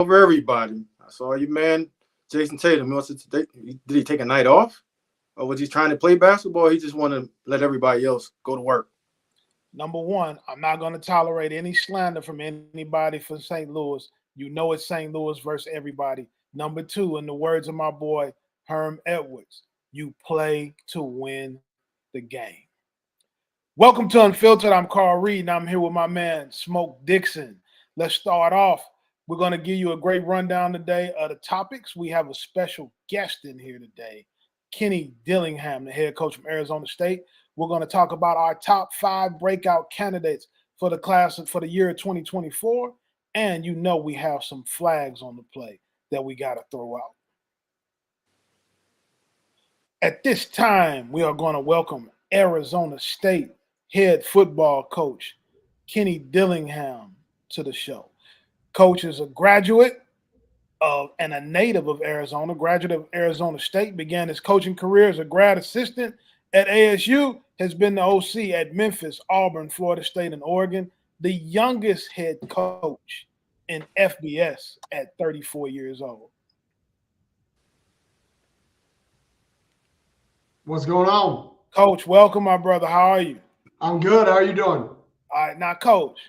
over everybody. I saw you, man. Jason Tatum. Did he take a night off? Or was he trying to play basketball? Or he just want to let everybody else go to work? Number one, I'm not going to tolerate any slander from anybody from St. Louis. You know it's St. Louis versus everybody. Number two, in the words of my boy Herm Edwards, you play to win the game. Welcome to Unfiltered. I'm Carl Reed, and I'm here with my man, Smoke Dixon. Let's start off. We're going to give you a great rundown today of the topics. We have a special guest in here today, Kenny Dillingham, the head coach from Arizona State. We're going to talk about our top 5 breakout candidates for the class for the year 2024. And you know we have some flags on the play that we got to throw out. At this time, we are going to welcome Arizona State head football coach Kenny Dillingham to the show. Coach is a graduate of and a native of Arizona, graduate of Arizona State, began his coaching career as a grad assistant at ASU, has been the OC at Memphis, Auburn, Florida State, and Oregon, the youngest head coach in FBS at 34 years old. What's going on? Coach, welcome, my brother. How are you? I'm good. How are you doing? All right, now, Coach,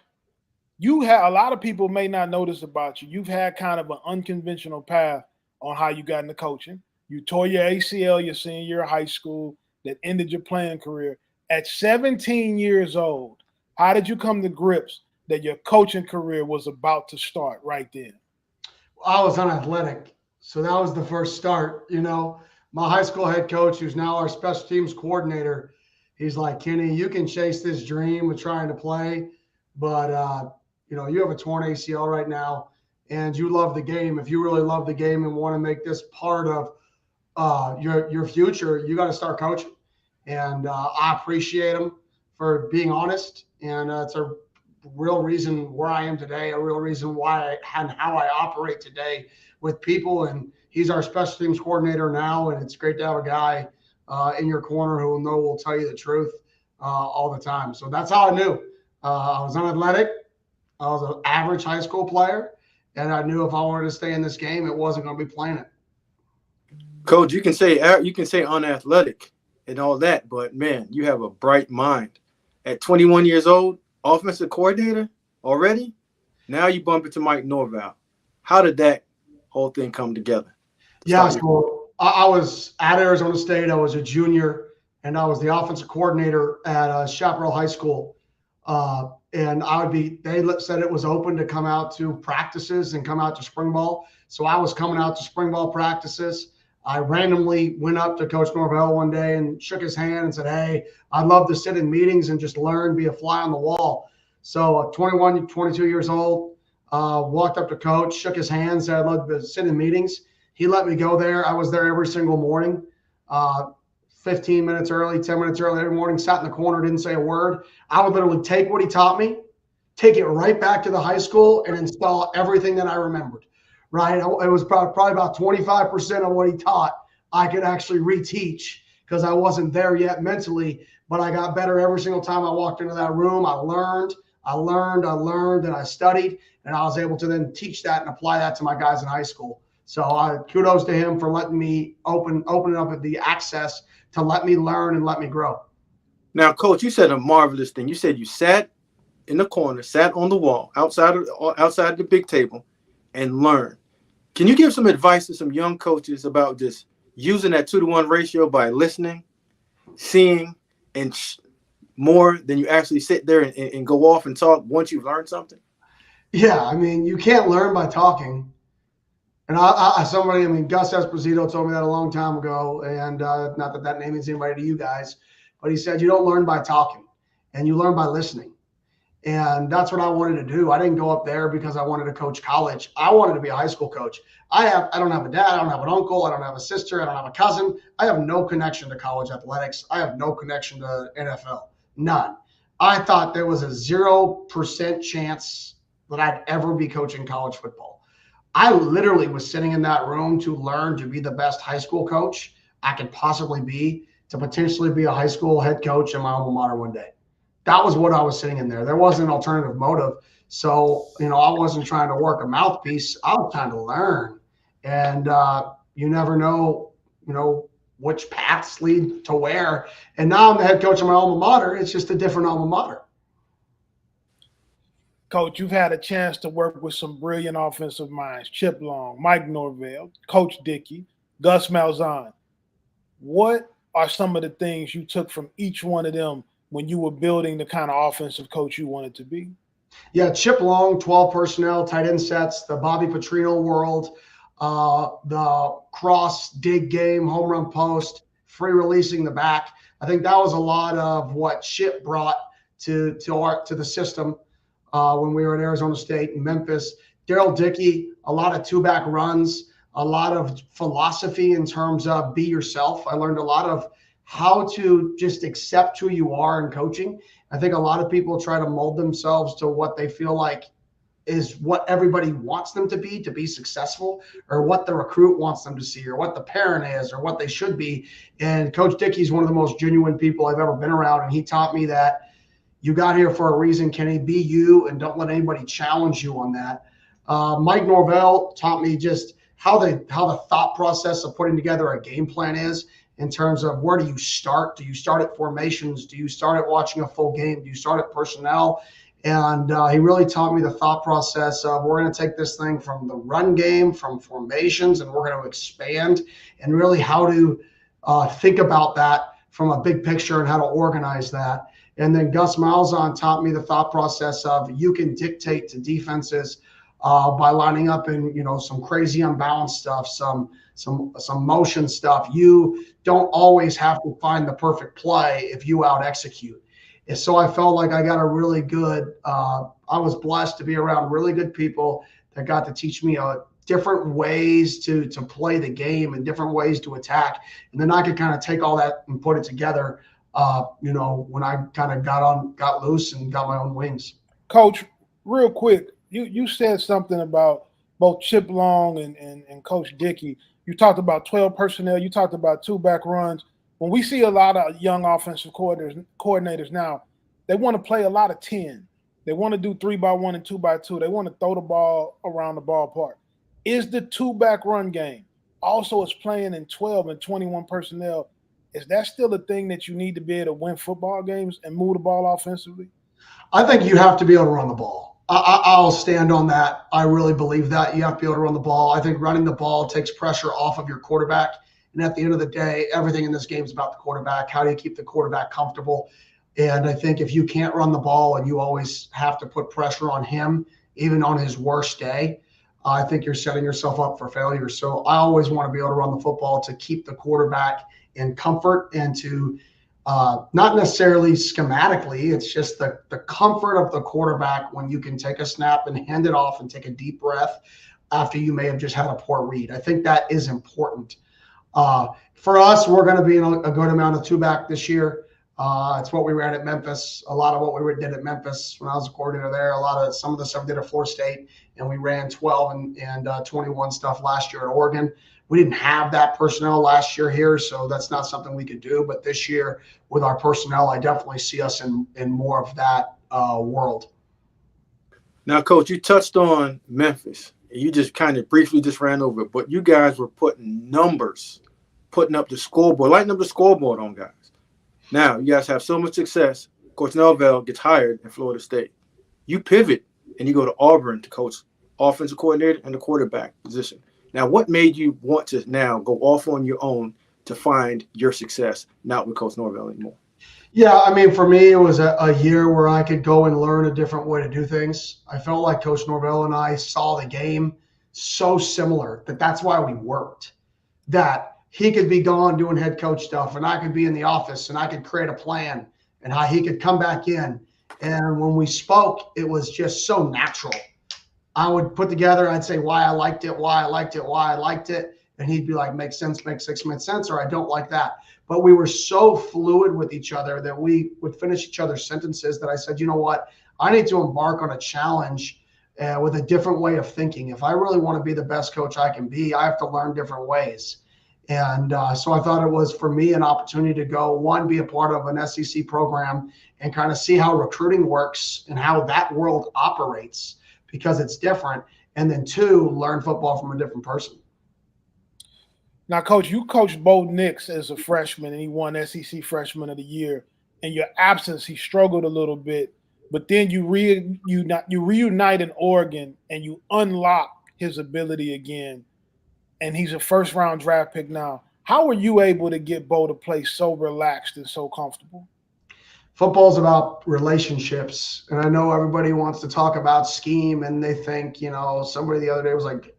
you have a lot of people may not notice about you. You've had kind of an unconventional path on how you got into coaching. You tore your ACL your senior year of high school that ended your playing career. At 17 years old, how did you come to grips that your coaching career was about to start right then? I was unathletic, so that was the first start. You know, my high school head coach, who's now our special teams coordinator, he's like, Kenny, you can chase this dream of trying to play, but you know, you have a torn ACL right now, and you love the game. If you really love the game and want to make this part of your future, you got to start coaching. And I appreciate him for being honest, and it's a real reason where I am today, a real reason why and how I operate today with people. And he's our special teams coordinator now, and it's great to have a guy in your corner who will tell you the truth all the time. So that's how I knew. I was unathletic. I was an average high school player, and I knew if I wanted to stay in this game, it wasn't going to be playing it. Coach, you can say unathletic and all that, but man, you have a bright mind. At 21 years old, offensive coordinator already. Now you bump into Mike Norvell. How did that whole thing come together? Yeah, so I was at Arizona State. I was a junior, and I was the offensive coordinator at Chaparral High School. And they said it was open to come out to practices and come out to spring ball. So I was coming out to spring ball practices. I randomly went up to Coach Norvell one day and shook his hand and said, hey, I'd love to sit in meetings and just learn, be a fly on the wall. So 21, 22 years old, walked up to Coach, shook his hand, said I'd love to sit in meetings. He let me go there. I was there every single morning, 15 minutes early, 10 minutes early every morning, sat in the corner, didn't say a word. I would literally take what he taught me, take it right back to the high school, and install everything that I remembered. Right, it was probably about 25% of what he taught I could actually reteach because I wasn't there yet mentally, but I got better every single time I walked into that room. I learned, and I studied, and I was able to then teach that and apply that to my guys in high school. So kudos to him for letting me open up the access to let me learn and let me grow. Now, Coach, you said a marvelous thing. You said you sat in the corner, sat on the wall, outside the big table, and learned. Can you give some advice to some young coaches about just using that 2-to-1 ratio by listening, seeing, and more than you actually sit there and go off and talk once you've learned something? Yeah, I mean, you can't learn by talking. And Gus Esposito told me that a long time ago, and not that name means anybody to you guys, but he said you don't learn by talking, and you learn by listening. And that's what I wanted to do. I didn't go up there because I wanted to coach college. I wanted to be a high school coach. I don't have a dad. I don't have an uncle. I don't have a sister. I don't have a cousin. I have no connection to college athletics. I have no connection to NFL. None. I thought there was a 0% chance that I'd ever be coaching college football. I literally was sitting in that room to learn to be the best high school coach I could possibly be, to potentially be a high school head coach in my alma mater one day. That was what I was sitting in there. There wasn't an alternative motive. So, I wasn't trying to work a mouthpiece. I was trying to learn. And you never know, which paths lead to where. And now I'm the head coach of my alma mater. It's just a different alma mater. Coach, you've had a chance to work with some brilliant offensive minds: Chip Long, Mike Norvell, Coach Dickey, Gus Malzahn. What are some of the things you took from each one of them when you were building the kind of offensive coach you wanted to be? Yeah, Chip Long, 12 personnel, tight end sets, the Bobby Petrino world, the cross dig game, home run post, free releasing the back. I think that was a lot of what Chip brought to the system when we were at Arizona State and Memphis. Daryl Dickey, a lot of two-back runs, a lot of philosophy in terms of be yourself. I learned a lot of how to just accept who you are in coaching. I think a lot of people try to mold themselves to what they feel like is what everybody wants them to be successful, or what the recruit wants them to see, or what the parent is, or what they should be. And Coach Dickey is one of the most genuine people I've ever been around. And he taught me that you got here for a reason, Kenny. Be you, and don't let anybody challenge you on that. Mike Norvell taught me just how the thought process of putting together a game plan is, in terms of where do you start? Do you start at formations? Do you start at watching a full game? Do you start at personnel? And he really taught me the thought process of, we're going to take this thing from the run game, from formations, and we're going to expand, and really how to think about that from a big picture and how to organize that. And then Gus Malzahn taught me the thought process of, you can dictate to defenses by lining up in, some crazy unbalanced stuff, some motion stuff. You don't always have to find the perfect play if you out execute. And so I felt like I got a really good, I was blessed to be around really good people that got to teach me different ways to play the game and different ways to attack. And then I could kind of take all that and put it together, when I kind of got loose and got my own wings. Coach, real quick, you said something about both Chip Long and Coach Dickey. You talked about 12 personnel. You talked about two-back runs. When we see a lot of young offensive coordinators now, they want to play a lot of 10. They want to do 3-by-1 and 2-by-2. They want to throw the ball around the ballpark. Is the two-back run game also as playing in 12 and 21 personnel? Is that still a thing that you need to be able to win football games and move the ball offensively? I think you have to be able to run the ball. I'll stand on that. I really believe that you have to be able to run the ball. I think running the ball takes pressure off of your quarterback. And at the end of the day, everything in this game is about the quarterback. How do you keep the quarterback comfortable? And I think if you can't run the ball and you always have to put pressure on him, even on his worst day, I think you're setting yourself up for failure. So I always want to be able to run the football to keep the quarterback in comfort, and to not necessarily schematically, it's just the comfort of the quarterback when you can take a snap and hand it off and take a deep breath after you may have just had a poor read. I think that is important. For us, we're going to be in a good amount of two-back this year. It's what we ran at Memphis. A lot of what we did at Memphis when I was a coordinator there, some of the stuff we did at Florida State, and we ran 12 and 21 stuff last year at Oregon. We didn't have that personnel last year here, so that's not something we could do. But this year with our personnel, I definitely see us in more of that world. Now, Coach, you touched on Memphis. You just kind of briefly just ran over it, but you guys were putting up the scoreboard, lighting up the scoreboard on guys. Now, you guys have so much success. Coach Norvell gets hired in Florida State. You pivot and you go to Auburn to coach offensive coordinator and the quarterback position. Now, what made you want to now go off on your own to find your success, not with Coach Norvell anymore? Yeah, I mean, for me, it was a year where I could go and learn a different way to do things. I felt like Coach Norvell and I saw the game so similar that's why we worked. That he could be gone doing head coach stuff, and I could be in the office, and I could create a plan, and how he could come back in. And when we spoke, it was just so natural. I would put together, I'd say why I liked it, why I liked it, why I liked it. And he'd be like, makes sense, makes 6 minutes sense, or I don't like that. But we were so fluid with each other that we would finish each other's sentences that I said, you know what, I need to embark on a challenge with a different way of thinking. If I really want to be the best coach I can be, I have to learn different ways. And so I thought it was, for me, an opportunity to go, one, be a part of an SEC program and kind of see how recruiting works and how that world operates, because it's different. And then two, learn football from a different person. Now, Coach, you coached Bo Nix as a freshman, and he won SEC Freshman of the Year. In your absence, he struggled a little bit, but then you reunite in Oregon, and you unlock his ability again, and he's a first-round draft pick now. How were you able to get Bo to play so relaxed and so comfortable? Football's about relationships. And I know everybody wants to talk about scheme, and they think, somebody the other day was like,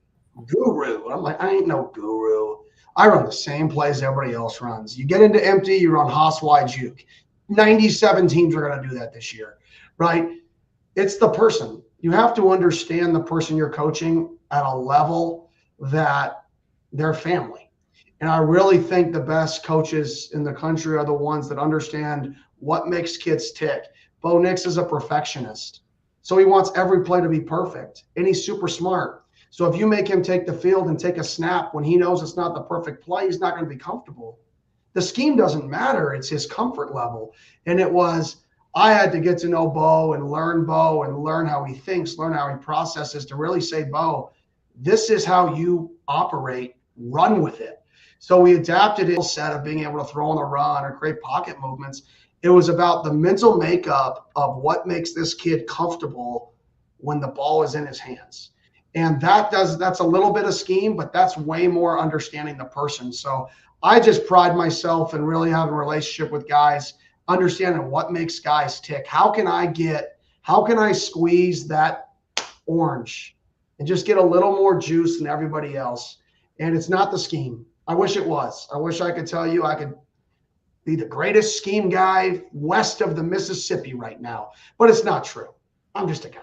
guru. I'm like, I ain't no guru. I run the same plays everybody else runs. You get into empty, you run Haas wide juke. 97 teams are going to do that this year, right? It's the person. You have to understand the person you're coaching at a level that they're family. And I really think the best coaches in the country are the ones that understand what makes kids tick. Bo Nix is a perfectionist. So he wants every play to be perfect, and he's super smart. So if you make him take the field and take a snap when he knows it's not the perfect play, he's not going to be comfortable. The scheme doesn't matter. It's his comfort level. And I had to get to know Bo and learn how he thinks, learn how he processes, to really say, Bo, this is how you operate, run with it. So we adapted his set of being able to throw on the run or create pocket movements. It was about the mental makeup of what makes this kid comfortable when the ball is in his hands. And that's a little bit of scheme, but that's way more understanding the person. So I just pride myself in really having a relationship with guys, understanding what makes guys tick. How can I squeeze that orange and just get a little more juice than everybody else? And it's not the scheme. I wish it was. I wish I could tell you I could be the greatest scheme guy west of the Mississippi right now, but it's not true. I'm just a guy.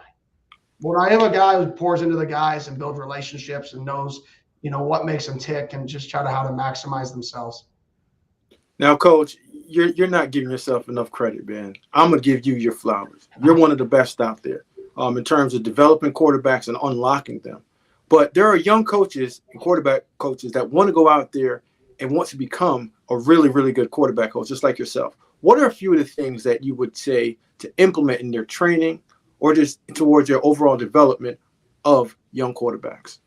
But I am a guy who pours into the guys and builds relationships and knows, what makes them tick, and just how to maximize themselves. Now, Coach, you're not giving yourself enough credit, man. I'm gonna give you your flowers. You're one of the best out there in terms of developing quarterbacks and unlocking them. But there are young coaches and quarterback coaches that want to go out there and want to become a really, really good quarterback coach, just like yourself. What are a few of the things that you would say to implement in their training or just towards their overall development of young quarterbacks?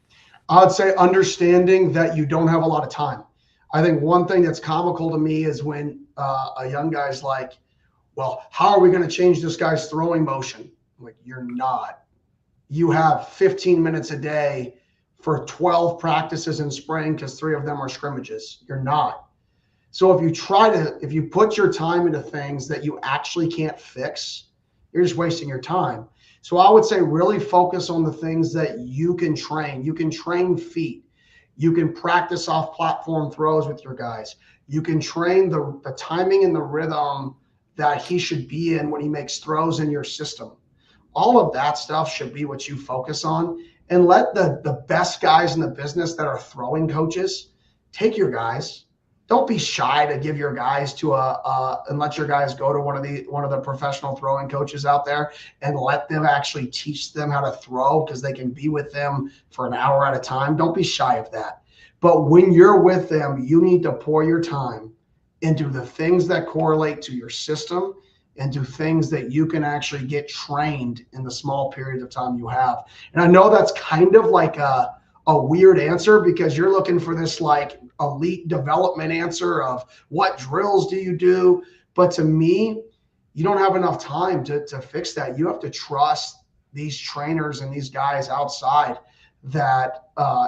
I would say understanding that you don't have a lot of time. I think one thing that's comical to me is when a young guy's like, well, how are we going to change this guy's throwing motion? I'm like, you're not. You have 15 minutes a day for 12 practices in spring because 3 of them are scrimmages. You're not. So if you put your time into things that you actually can't fix, you're just wasting your time. So I would say really focus on the things that you can train. You can train feet. You can practice off platform throws with your guys. You can train the timing and the rhythm that he should be in when he makes throws in your system. All of that stuff should be what you focus on, and let the best guys in the business that are throwing coaches take your guys. Don't be shy to give your guys and let your guys go to one of the professional throwing coaches out there and let them actually teach them how to throw, because they can be with them for an hour at a time. Don't be shy of that. But when you're with them, you need to pour your time into the things that correlate to your system and to things that you can actually get trained in the small period of time you have. And I know that's kind of like a weird answer, because you're looking for this like elite development answer of what drills do you do? But to me, you don't have enough time to fix that. You have to trust these trainers and these guys outside that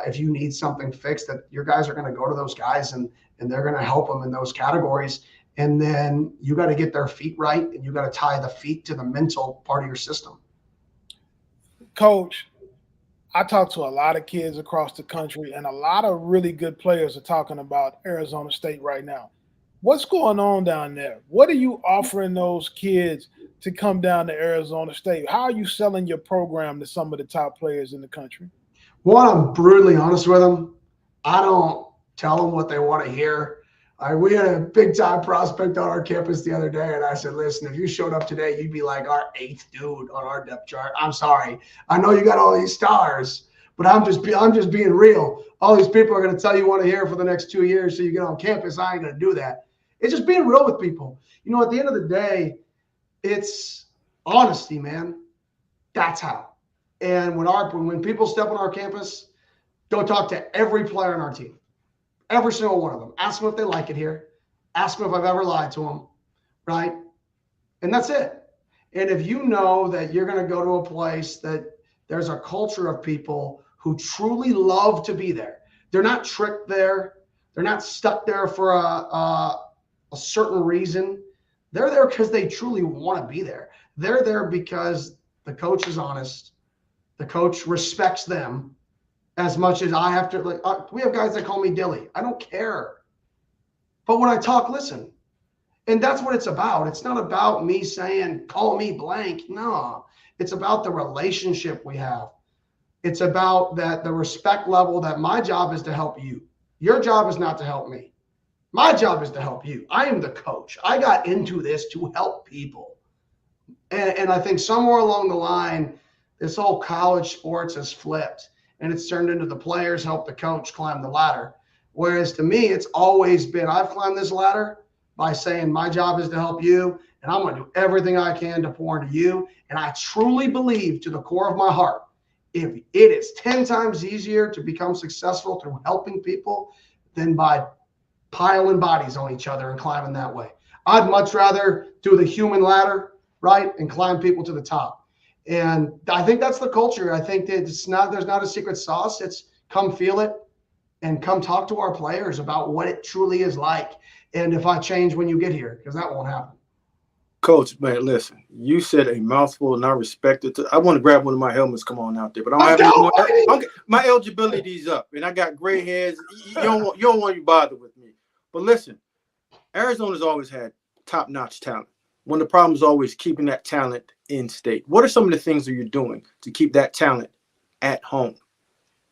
if you need something fixed, that your guys are going to go to those guys and they're going to help them in those categories. And then you got to get their feet right, and you got to tie the feet to the mental part of your system. Coach, I talk to a lot of kids across the country, and a lot of really good players are talking about Arizona State right now. What's going on down there? What are you offering those kids to come down to Arizona State? How are you selling your program to some of the top players in the country? One, I'm brutally honest with them. I don't tell them what they want to hear. We had a big-time prospect on our campus the other day, and I said, listen, if you showed up today, you'd be like our 8th dude on our depth chart. I'm sorry. I know you got all these stars, but I'm just being real. all these people are going to tell you want to hear for the next 2 years so you get on campus. I ain't going to do that. It's just being real with people. At the end of the day, it's honesty, man. That's how. And when people step on our campus, go talk to every player on our team, every single one of them. Ask them if they like it here. Ask them if I've ever lied to them, right? And that's it. And if you know that you're going to go to a place that there's a culture of people who truly love to be there, they're not tricked there. They're not stuck there for a certain reason. They're there because they truly want to be there. They're there because the coach is honest. The coach respects them as much as I have to. We have guys that call me Dilly. I don't care. But when I talk, listen. And that's what it's about. It's not about me saying, call me blank. No, it's about the relationship we have. It's about the respect level that my job is to help you. Your job is not to help me. My job is to help you. I am the coach. I got into this to help people. And I think somewhere along the line, this whole college sports has flipped and it's turned into the players help the coach climb the ladder. Whereas to me, it's always been, I've climbed this ladder by saying my job is to help you, and I'm going to do everything I can to pour into you. And I truly believe to the core of my heart, if it is 10 times easier to become successful through helping people than by piling bodies on each other and climbing that way. I'd much rather do the human ladder, right, and climb people to the top. And I think that's the culture. I think that there's not a secret sauce. It's come feel it and come talk to our players about what it truly is like. And if I change when you get here, because that won't happen. Coach, man, listen, you said a mouthful and I respect it. I want to grab one of my helmets, come on out there, but I don't have any. My eligibility's up and I got gray hairs. You don't want to be bothered with me. But listen, Arizona's always had top-notch talent. One of the problems is always keeping that talent in state. What are some of the things that you're doing to keep that talent at home?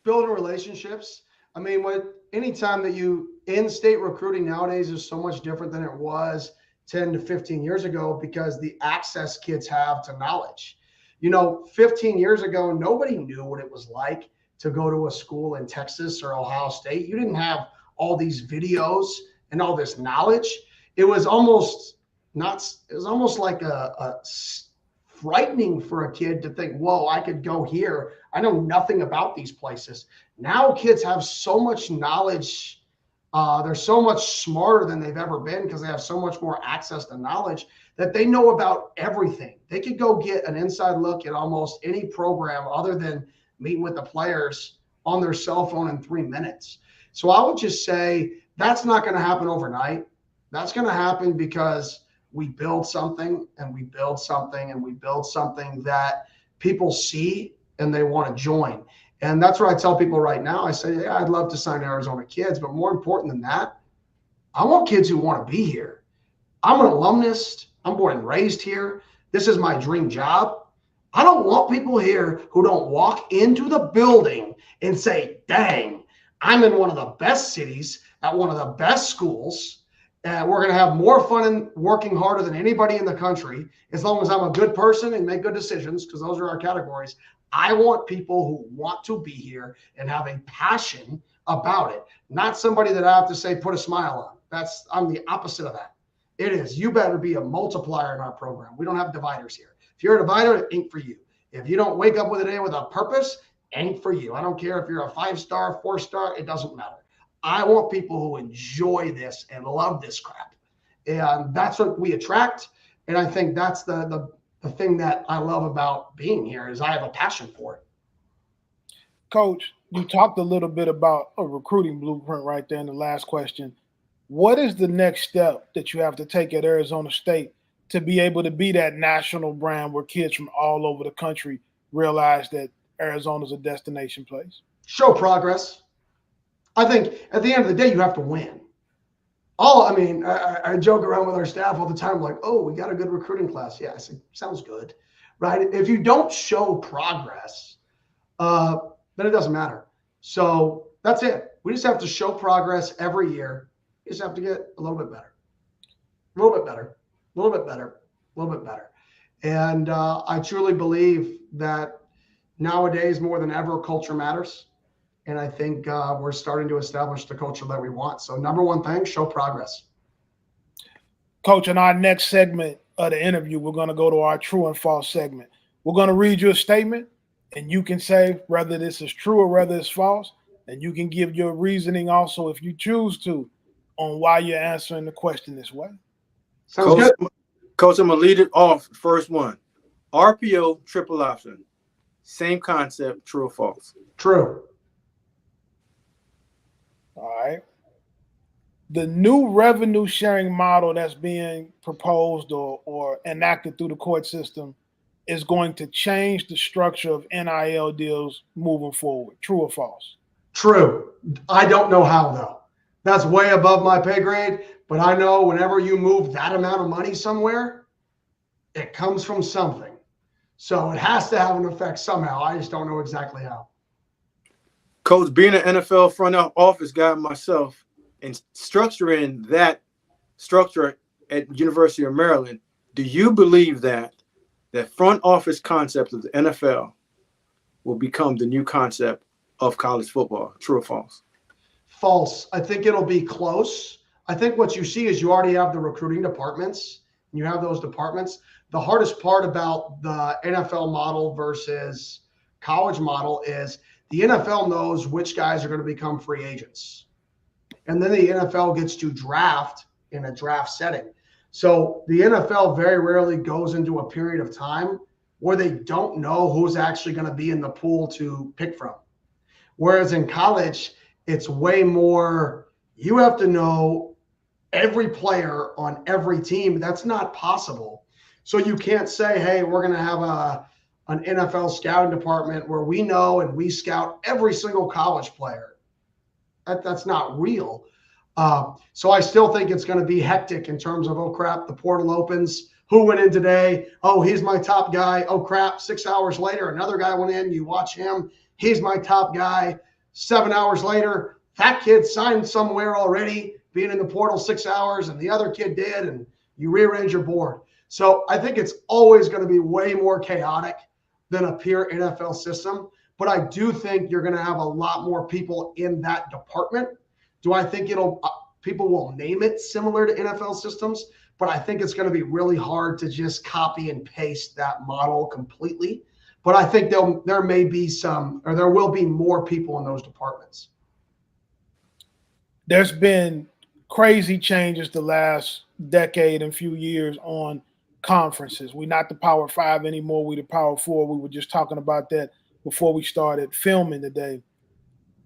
Building relationships. I mean, anytime that in-state recruiting nowadays is so much different than it was 10 to 15 years ago because the access kids have to knowledge. 15 years ago, nobody knew what it was like to go to a school in Texas or Ohio State. You didn't have all these videos and all this knowledge. It was almost like a frightening for a kid to think, whoa, I could go here. I know nothing about these places. Now kids have so much knowledge. They're so much smarter than they've ever been because they have so much more access to knowledge that they know about everything. They could go get an inside look at almost any program other than meeting with the players on their cell phone in 3 minutes. So I would just say that's not going to happen overnight. That's going to happen because we build something and we build something and we build something that people see and they want to join. And that's what I tell people right now. I say, yeah, I'd love to sign Arizona kids, but more important than that, I want kids who want to be here. I'm an alumnus. I'm born and raised here. This is my dream job. I don't want people here who don't walk into the building and say, dang, I'm in one of the best cities at one of the best schools. We're going to have more fun and working harder than anybody in the country, as long as I'm a good person and make good decisions, because those are our categories. I want people who want to be here and have a passion about it, not somebody that I have to say, put a smile on. I'm the opposite of that. It is, you better be a multiplier in our program. We don't have dividers here. If you're a divider, it ain't for you. If you don't wake up with a day with a purpose, ain't for you. I don't care if you're a 5-star, 4-star, it doesn't matter. I want people who enjoy this and love this crap. And that's what we attract. And I think that's the thing that I love about being here is I have a passion for it. Coach, you talked a little bit about a recruiting blueprint right there in the last question. What is the next step that you have to take at Arizona State to be able to be that national brand where kids from all over the country realize that Arizona's a destination place? Show progress. I think at the end of the day, you have to win. I joke around with our staff all the time, like, oh, we got a good recruiting class. Yeah, I say, sounds good, right? If you don't show progress, then it doesn't matter. So that's it. We just have to show progress every year. You just have to get a little bit better, a little bit better, a little bit better, a little bit better. And I truly believe that nowadays, more than ever, culture matters. And I think we're starting to establish the culture that we want. So number one thing, show progress. Coach, in our next segment of the interview, we're going to go to our true and false segment. We're going to read you a statement, and you can say whether this is true or whether it's false. And you can give your reasoning also, if you choose to, on why you're answering the question this way. Sounds good. Coach, I'm going to lead it off. First one. RPO, triple option. Same concept, true or false? True. All right. The new revenue sharing model that's being proposed or enacted through the court system is going to change the structure of NIL deals moving forward. True or false? True. I don't know how, though. That's way above my pay grade. But I know whenever you move that amount of money somewhere, it comes from something. So it has to have an effect somehow. I just don't know exactly how. Coach, being an NFL front office guy myself and structuring that structure at University of Maryland, do you believe that front office concept of the NFL will become the new concept of college football? True or false? False. I think it'll be close. I think what you see is you already have the recruiting departments, and you have those departments. The hardest part about the NFL model versus college model is the NFL knows which guys are going to become free agents. And then the NFL gets to draft in a draft setting. So the NFL very rarely goes into a period of time where they don't know who's actually going to be in the pool to pick from. Whereas in college, it's way more, you have to know every player on every team. That's not possible. So you can't say, hey, we're going to have an NFL scouting department where we know and we scout every single college player. That's not real. So I still think it's going to be hectic in terms of, oh, crap, the portal opens. Who went in today? Oh, he's my top guy. Oh, crap, 6 hours later, another guy went in. You watch him. He's my top guy. 7 hours later, that kid signed somewhere already, being in the portal 6 hours, and the other kid did, and you rearrange your board. So I think it's always going to be way more chaotic than a pure NFL system. But I do think you're going to have a lot more people in that department. Do I think people will name it similar to NFL systems? But I think it's going to be really hard to just copy and paste that model completely. But I think there may be there will be more people in those departments. There's been crazy changes the last decade and few years on conferences. We're not the Power 5 anymore. We're the Power 4. We were just talking about that before we started filming today.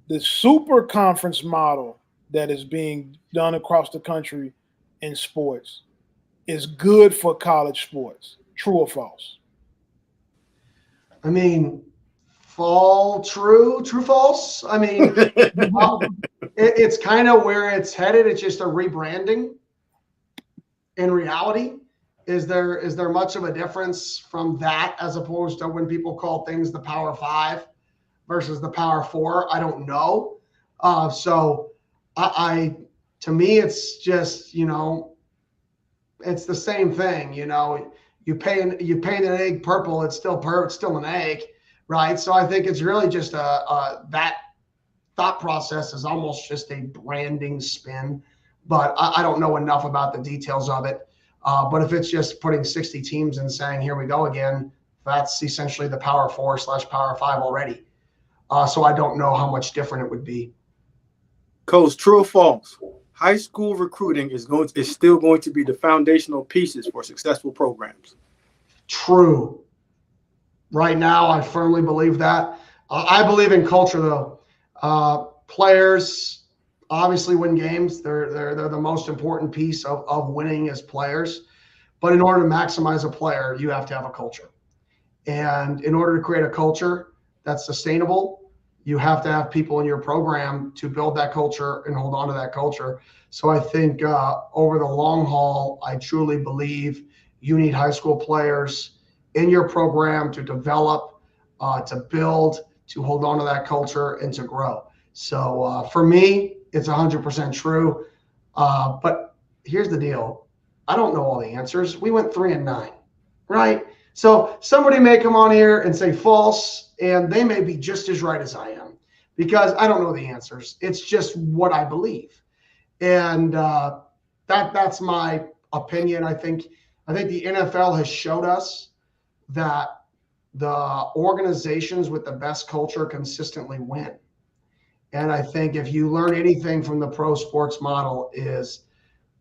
The super conference model that is being done across the country in sports is good for college sports. True or false? I mean, true, false. I mean, it's kind of where it's headed. It's just a rebranding. In reality, is there much of a difference from that as opposed to when people call things the Power 5 versus the Power 4? I don't know. So to me, it's just, it's the same thing. You paint an egg purple, it's still an egg, right? So I think it's really just that thought process is almost just a branding spin, but I don't know enough about the details of it. But if it's just putting 60 teams and saying, here we go again, that's essentially the Power 4/Power 5 already. So I don't know how much different it would be. Coach, true or false? High school recruiting is still going to be the foundational pieces for successful programs. True. Right now, I firmly believe that. I believe in culture, though. Players obviously win games. They're the most important piece of winning as players. But in order to maximize a player, you have to have a culture. And in order to create a culture that's sustainable, you have to have people in your program to build that culture and hold on to that culture. So I think over the long haul, I truly believe you need high school players in your program to develop, to build, to hold on to that culture and to grow. So for me, it's 100% true. But here's the deal. I don't know all the answers. We went 3-9, right? So somebody may come on here and say false, and they may be just as right as I am. because I don't know the answers. It's just what I believe. And that's my opinion. I think the NFL has showed us that the organizations with the best culture consistently win. And I think if you learn anything from the pro sports model is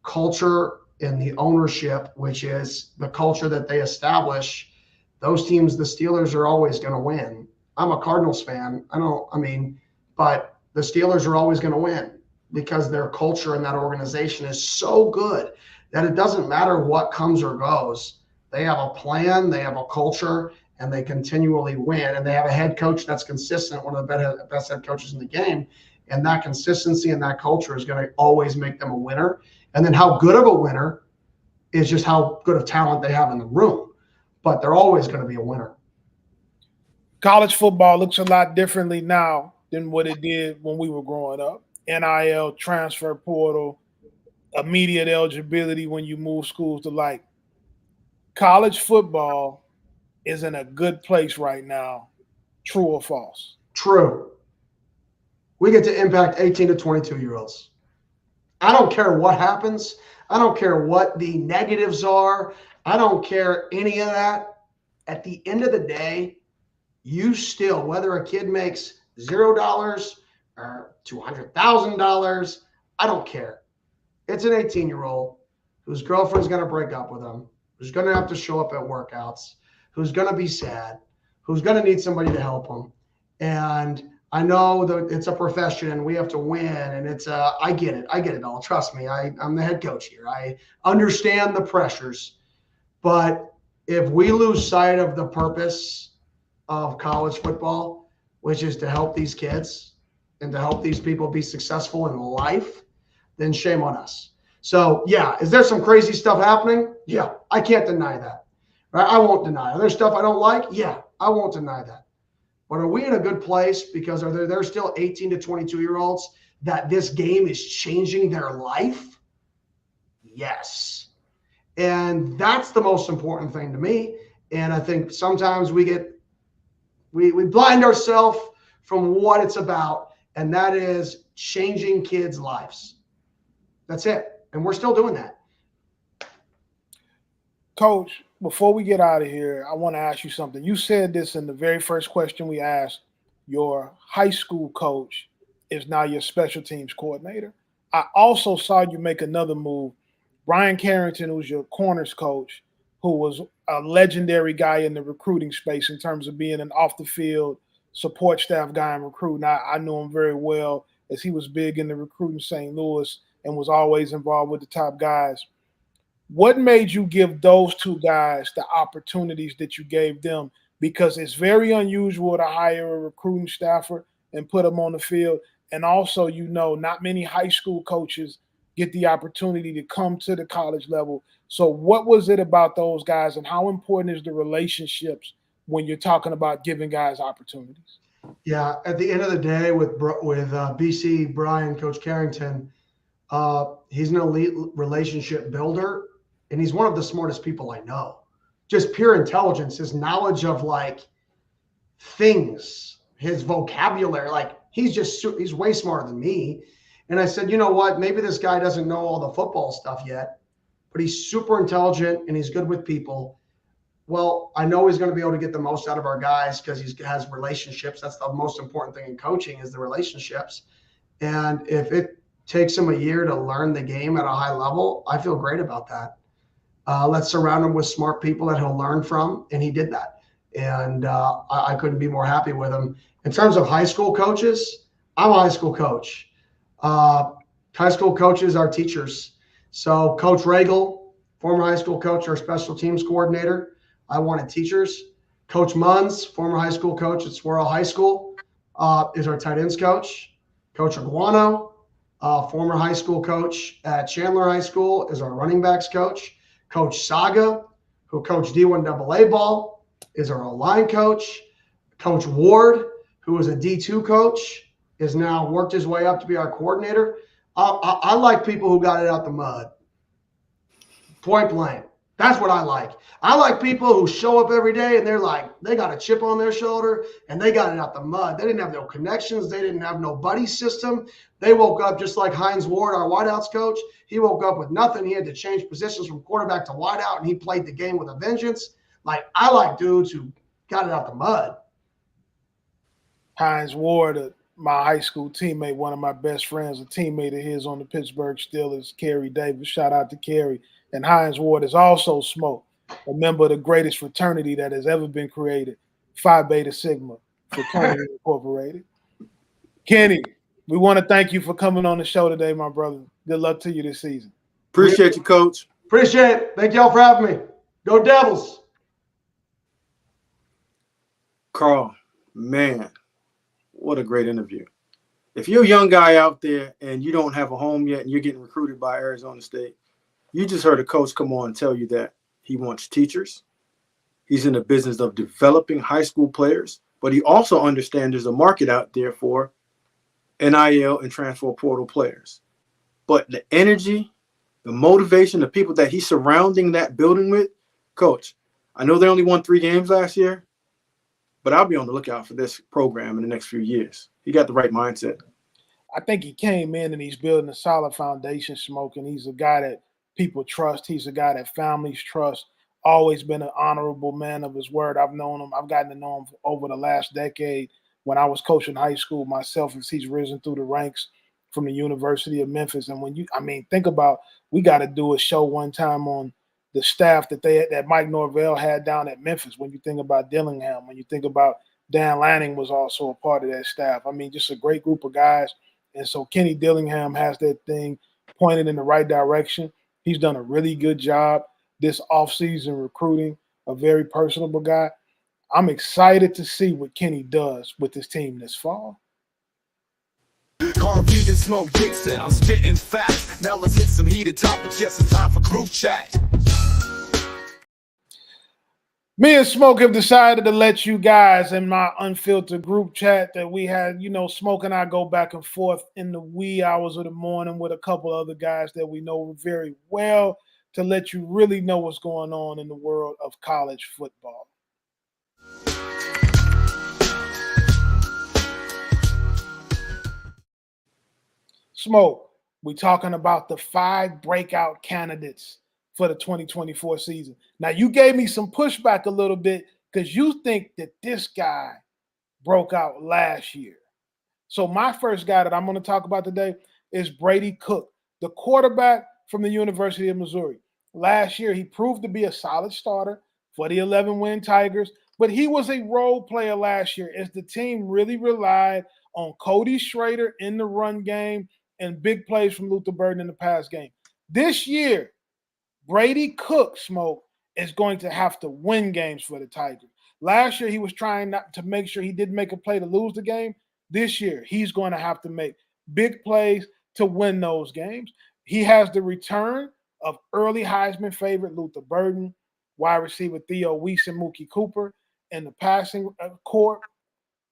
culture and the ownership, which is the culture that they establish, those teams, the Steelers are always going to win. I'm a Cardinals fan. But the Steelers are always going to win because their culture and that organization is so good that it doesn't matter what comes or goes. They have a plan, they have a culture, and they continually win. And they have a head coach that's consistent, one of the best head coaches in the game. And that consistency and that culture is going to always make them a winner. And then how good of a winner is just how good of talent they have in the room. But they're always going to be a winner. College football looks a lot differently now than what it did when we were growing up. NIL, transfer portal, immediate eligibility when you move schools to like. College football is in a good place right now. True or false? True. We get to impact 18 to 22-year-olds. I don't care what happens. I don't care what the negatives are. I don't care any of that. At the end of the day, you still, whether a kid makes $0 or $200,000, I don't care. It's an 18-year-old whose girlfriend's going to break up with him, who's going to have to show up at workouts, who's going to be sad, who's going to need somebody to help him. And I know that it's a profession and we have to win. And I get it all. Trust me. I'm the head coach here. I understand the pressures, but if we lose sight of the purpose of college football, which is to help these kids and to help these people be successful in life, then shame on us. So yeah, is there some crazy stuff happening? Yeah, I can't deny that. Right? I won't deny it. There's stuff I don't like? Yeah, I won't deny that. But are we in a good place because there still 18 to 22-year-olds that this game is changing their life? Yes. And that's the most important thing to me. And I think sometimes we blind ourselves from what it's about, and that is changing kids' lives. That's it. And we're still doing that. Coach, before we get out of here, I want to ask you something. You said this in the very first question we asked. Your high school coach is now your special teams coordinator. I also saw you make another move. Brian Carrington, who's your corners coach, who was a legendary guy in the recruiting space in terms of being an off-the-field support staff guy and recruiting. I knew him very well as he was big in the recruiting St. Louis and was always involved with the top guys. What made you give those two guys the opportunities that you gave them? Because it's very unusual to hire a recruiting staffer and put them on the field. And also, not many high school coaches get the opportunity to come to the college level. So what was it about those guys, and how important is the relationships when you're talking about giving guys opportunities? Yeah, at the end of the day with BC Brian, Coach Carrington, he's an elite relationship builder, and he's one of the smartest people I know. Just pure intelligence, his knowledge of things, his vocabulary, he's way smarter than me. And I said, you know what? Maybe this guy doesn't know all the football stuff yet, but he's super intelligent and he's good with people. Well, I know he's going to be able to get the most out of our guys because he has relationships. That's the most important thing in coaching is the relationships. And if it takes him a year to learn the game at a high level, I feel great about that. Let's surround him with smart people that he'll learn from. And he did that. And I couldn't be more happy with him. In terms of high school coaches, I'm a high school coach. High school coaches are teachers. So Coach Regal, former high school coach, our special teams coordinator, I wanted teachers. Coach Munns, former high school coach at Swirl High School, is our tight ends coach. Coach Aguano, former high school coach at Chandler High School, is our running backs coach. Coach Saga, who coached D1AA ball, is our O-line coach. Coach Ward, who was a D2 coach, is now worked his way up to be our coordinator. I like people who got it out the mud. Point blank. That's what I like. I like people who show up every day and they're like, they got a chip on their shoulder and they got it out the mud. They didn't have no connections. They didn't have no buddy system. They woke up just like Hines Ward, our wideouts coach. He woke up with nothing. He had to change positions from quarterback to wideout, and he played the game with a vengeance. Like, I like dudes who got it out the mud. Hines Ward, my high school teammate, one of my best friends, a teammate of his on the Pittsburgh Steelers, Kerry Davis. Shout out to Kerry. And Hines Ward is also Smoke, a member of the greatest fraternity that has ever been created, Phi Beta Sigma Fraternity Incorporated. Kenny, we want to thank you for coming on the show today, my brother. Good luck to you this season. Appreciate you, Coach. Appreciate it. Thank y'all for having me. Go Devils. Carl, man, what a great interview. If you're a young guy out there and you don't have a home yet and you're getting recruited by Arizona State, you just heard a coach come on and tell you that he wants teachers. He's in the business of developing high school players, but he also understands there's a market out there for NIL and transfer portal players. But the energy, the motivation, the people that he's surrounding that building with, Coach, I know they only won 3 games last year, but I'll be on the lookout for this program in the next few years. He got the right mindset. I think he came in and he's building a solid foundation, Smoke, and he's a guy that people trust. He's a guy that families trust. Always been an honorable man of his word. I've known him. I've gotten to know him over the last decade when I was coaching high school myself, as he's risen through the ranks from the University of Memphis. And think about, we got to do a show one time on the staff that Mike Norvell had down at Memphis. When you think about Dillingham, when you think about Dan Lanning was also a part of that staff. Just a great group of guys. And so Kenny Dillingham has that thing pointed in the right direction. He's done a really good job this offseason recruiting a very personable guy. I'm excited to see what Kenny does with his team this fall. Call me and Smoke Dixon, I'm spitting fast. Now let's hit some heated topics, yes, it's time for group chat. Me and Smoke have decided to let you guys in my unfiltered group chat that we had. Smoke and I go back and forth in the wee hours of the morning with a couple other guys that we know very well to let you really know what's going on in the world of college football. Smoke, we talking about the 5 breakout candidates for the 2024 season. Now, you gave me some pushback a little bit because you think that this guy broke out last year. So my first guy that I'm going to talk about today is Brady Cook, the quarterback from the University of Missouri. Last year, he proved to be a solid starter for the 11-win Tigers, but he was a role player last year as the team really relied on Cody Schrader in the run game and big plays from Luther Burden in the pass game. This year, Brady Cook, Smoke, is going to have to win games for the Tigers. Last year, he was trying not to make sure he didn't make a play to lose the game. This year, he's going to have to make big plays to win those games. He has the return of early Heisman favorite Luther Burden, wide receiver Theo Weiss and Mookie Cooper, and the passing court.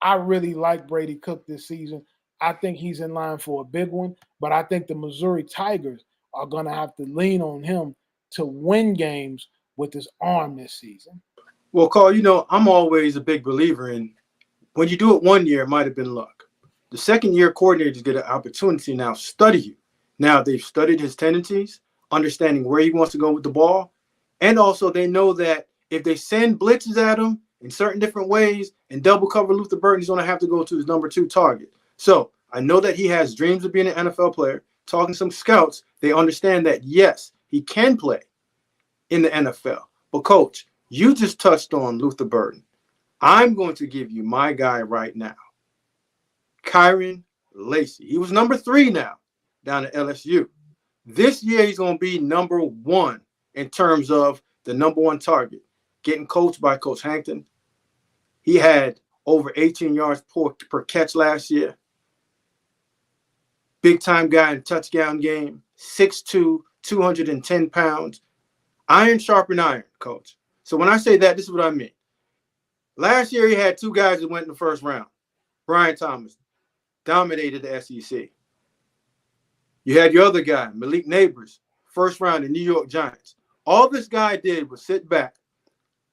I really like Brady Cook this season. I think he's in line for a big one, but I think the Missouri Tigers are going to have to lean on him to win games with his arm this season. Well, Carl, I'm always a big believer in when you do it one year, it might have been luck. The second year coordinators get an opportunity now study you. Now they've studied his tendencies, understanding where he wants to go with the ball. And also they know that if they send blitzes at him in certain different ways and double cover Luther Burden, he's going to have to go to his number 2 target. So I know that he has dreams of being an NFL player. Talking to some scouts, they understand that, yes, he can play in the NFL. But, Coach, you just touched on Luther Burden. I'm going to give you my guy right now, Kyron Lacey. He was number 3 now down at LSU. This year, he's going to be number 1 in terms of the number 1 target, getting coached by Coach Hankton. He had over 18 yards per catch last year. Big-time guy in touchdown game, 6'2", 210 pounds. Iron sharpen iron, Coach. So when I say that, this is what I mean. Last year, he had 2 guys that went in the first round. Brian Thomas dominated the SEC. You had your other guy, Malik Neighbors, first round, the New York Giants. All this guy did was sit back,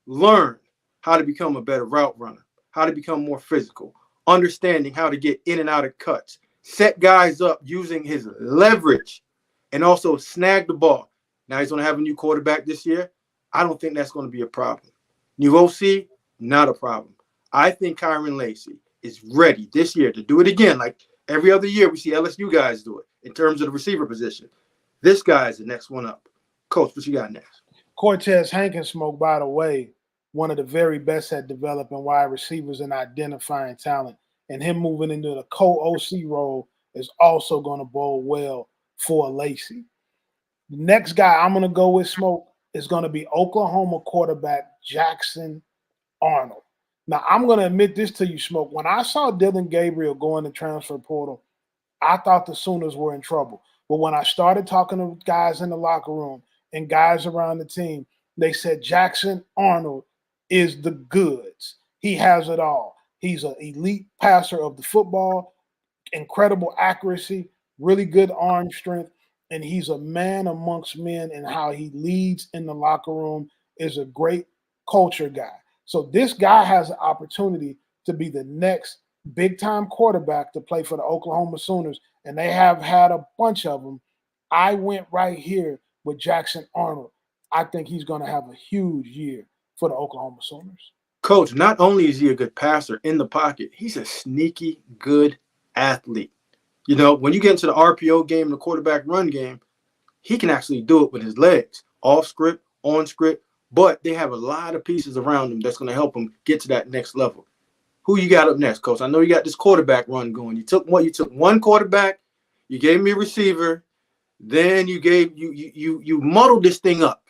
learn how to become a better route runner, how to become more physical, understanding how to get in and out of cuts, set guys up using his leverage, and also snag the ball. Now he's going to have a new quarterback this year. I don't think that's going to be a problem. New OC, not a problem. I think Kyron Lacy is ready this year to do it again. Like every other year, we see LSU guys do it in terms of the receiver position. This guy is the next one up. Coach, what you got next? Cortez Hankensmoke, by the way, one of the very best at developing wide receivers and identifying talent. And him moving into the co-OC role is also going to bode well for Lacy. The next guy I'm going to go with, Smoke, is going to be Oklahoma quarterback Jackson Arnold. Now, I'm going to admit this to you, Smoke. When I saw Dylan Gabriel go in the transfer portal, I thought the Sooners were in trouble. But when I started talking to guys in the locker room and guys around the team, they said Jackson Arnold is the goods. He has it all. He's an elite passer of the football, incredible accuracy, really good arm strength, and he's a man amongst men, and how he leads in the locker room is a great culture guy. So this guy has an opportunity to be the next big-time quarterback to play for the Oklahoma Sooners, and they have had a bunch of them. I went right here with Jackson Arnold. I think he's going to have a huge year for the Oklahoma Sooners. Coach, not only is he a good passer in the pocket, he's a sneaky good athlete. You know, when you get into the RPO game and the quarterback run game, he can actually do it with his legs, off script, on script, but they have a lot of pieces around him that's going to help him get to that next level. Who you got up next, Coach? I know you got this quarterback run going. You took one quarterback, you gave me a receiver, then you muddled this thing up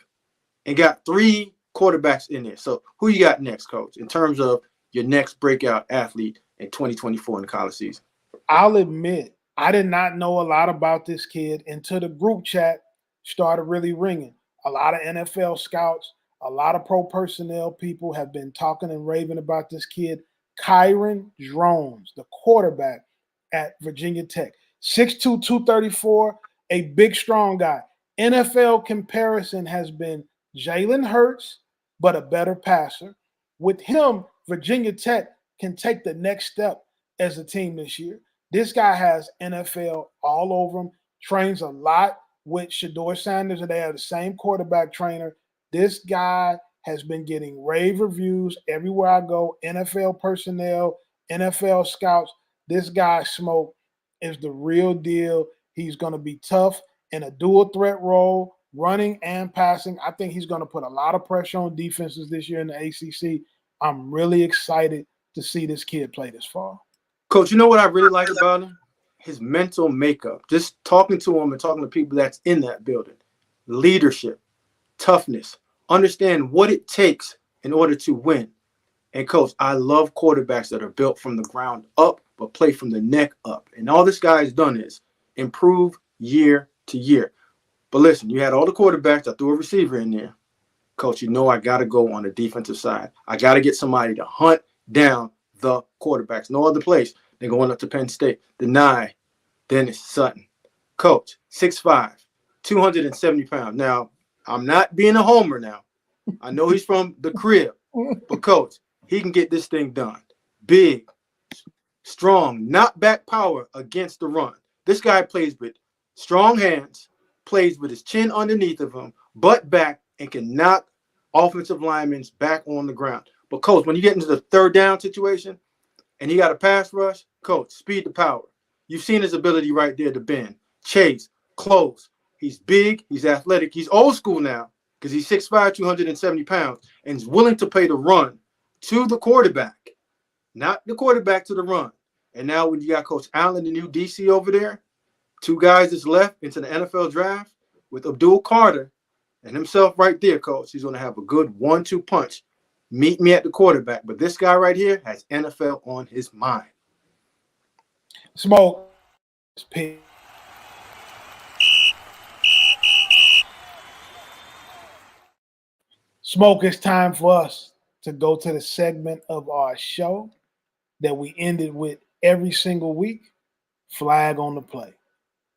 and got 3 quarterbacks in there. So who you got next, Coach, in terms of your next breakout athlete in 2024 in the college season? I'll admit, I did not know a lot about this kid until the group chat started really ringing. A lot of NFL scouts, a lot of pro personnel people have been talking and raving about this kid, Kyron Drones, the quarterback at Virginia Tech. 6'2", 234, a big, strong guy. NFL comparison has been Jalen Hurts, but a better passer. With him, Virginia Tech can take the next step as a team this year. This guy has NFL all over him, trains a lot with Shedeur Sanders, and they have the same quarterback trainer. This guy has been getting rave reviews everywhere I go, NFL personnel, NFL scouts. This guy, Smoke, is the real deal. He's going to be tough in a dual threat role, running and passing. I think he's going to put a lot of pressure on defenses this year in the ACC. I'm really excited to see this kid play this fall. Coach, you know what I really like about him? His mental makeup. Just talking to him and talking to people that's in that building. Leadership, toughness, understand what it takes in order to win. And, Coach, I love quarterbacks that are built from the ground up but play from the neck up. And all this guy has done is improve year to year. But listen, you had all the quarterbacks. I threw a receiver in there. Coach, you know I got to go on the defensive side. I got to get somebody to hunt down the quarterbacks. No other place. They're going up to Penn State. Deny Dennis Sutton. Coach, 6'5", 270 pounds. Now, I'm not being a homer now. I know he's from the crib. But, Coach, he can get this thing done. Big, strong, knockback power against the run. This guy plays with strong hands, plays with his chin underneath of him, butt back, and can knock offensive linemen back on the ground. But, Coach, when you get into the third down situation and he got a pass rush, Coach, speed to power. You've seen his ability right there to bend, chase, close. He's big, he's athletic, he's old school now because he's 6'5", 270 pounds, and is willing to play the run to the quarterback, not the quarterback to the run. And now when you got Coach Allen, the new DC over there, 2 guys that's left into the NFL draft with Abdul Carter and himself right there, Coach, he's going to have a good 1-2 punch. Meet me at the quarterback. But this guy right here has NFL on his mind. Smoke. Smoke, it's time for us to go to the segment of our show that we ended with every single week, flag on the play.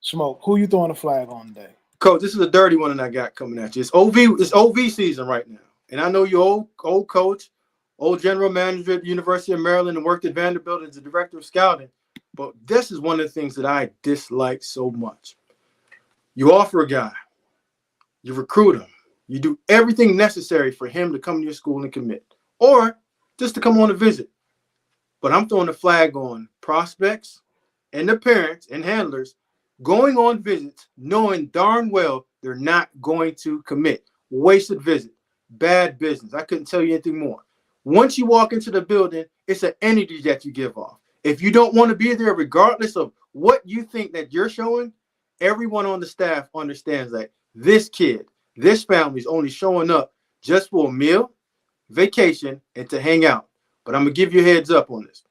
Smoke, who you throwing a flag on today? Coach, this is a dirty one that I got coming at you. It's OV season right now. And I know you're old coach, old general manager at the University of Maryland and worked at Vanderbilt as the director of scouting. But this is one of the things that I dislike so much. You offer a guy, you recruit him, you do everything necessary for him to come to your school and commit, or just to come on a visit. But I'm throwing a flag on prospects and the parents and handlers going on visits, knowing darn well they're not going to commit. Wasted visit, bad business. I couldn't tell you anything more. Once you walk into the building, it's an energy that you give off. If you don't want to be there, regardless of what you think that you're showing, everyone on the staff understands that this kid, this family is only showing up just for a meal, vacation, and to hang out. But I'm going to give you a heads up on this.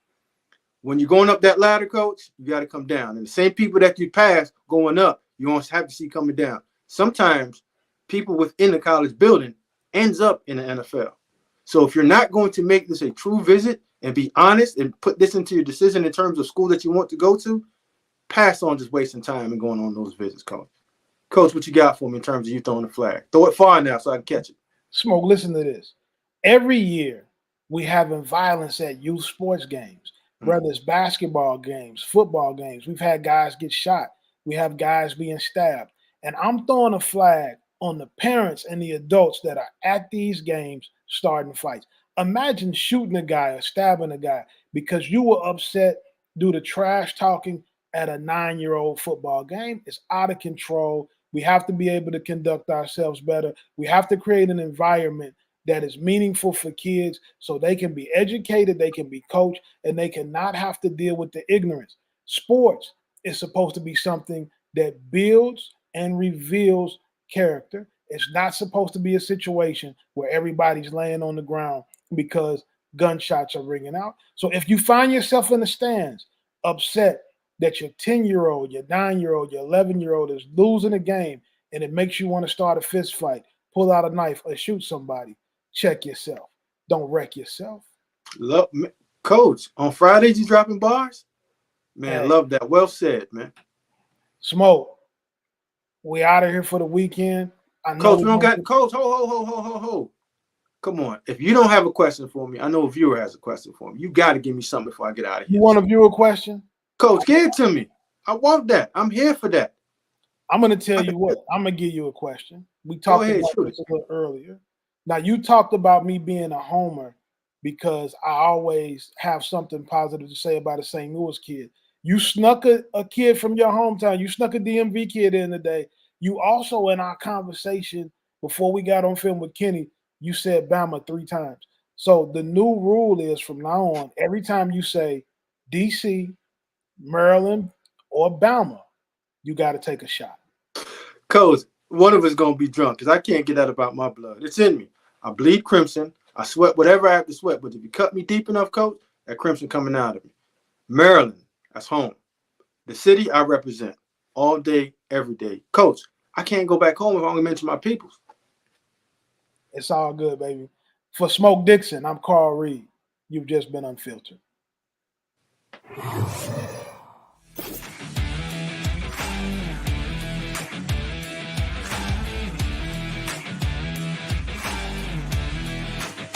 When you're going up that ladder, coach, you got to come down. And the same people that you pass going up, you don't have to see coming down. Sometimes people within the college building ends up in the NFL. So if you're not going to make this a true visit and be honest and put this into your decision in terms of school that you want to go to, pass on just wasting time and going on those visits, coach. Coach, what you got for me in terms of you throwing the flag? Throw it far now so I can catch it. Smoke, listen to this. Every year, we having violence at youth sports games, whether it's basketball games, football games. We've had guys get shot. We have guys being stabbed. And I'm throwing a flag on the parents and the adults that are at these games starting fights. Imagine shooting a guy or stabbing a guy because you were upset due to trash talking at a 9-year-old football game. It's out of control. We have to be able to conduct ourselves better. We have to create an environment that is meaningful for kids so they can be educated, they can be coached, and they cannot have to deal with the ignorance. Sports is supposed to be something that builds and reveals character. It's not supposed to be a situation where everybody's laying on the ground because gunshots are ringing out. So if you find yourself in the stands upset that your 10-year-old, your 9-year-old, your 11-year-old is losing a game and it makes you want to start a fist fight, pull out a knife or shoot somebody, check yourself. Don't wreck yourself. Love, Coach, on Fridays you dropping bars? Man, Hey. love that. Well said, man. Smoke, we out of here for the weekend. I know Coach, we don't got Coach. Ho. Come on. If you don't have a question for me, I know a viewer has a question for me. You got to give me something before I get out of here. You want a viewer question? Coach, give it to me. I want that. I'm here for that. I'm going to tell you what. I'm going to give you a question. We talked about this a little earlier. Now, you talked about me being a homer because I always have something positive to say about a St. Louis kid. You snuck a kid from your hometown. You snuck a DMV kid in today. You also, in our conversation before we got on film with Kenny, you said Bama 3 times. So the new rule is from now on, every time you say DC, Maryland, or Bama, you got to take a shot. Coach, one of us going to be drunk because I can't get that about my blood. It's in me. I bleed crimson. I sweat whatever I have to sweat. But if you cut me deep enough, Coach, that crimson coming out of me. Maryland, that's home. The city I represent all day, every day. Coach, I can't go back home if I only mention my peoples. It's all good, baby. For Smoke Dixon, I'm Carl Reed. You've just been unfiltered.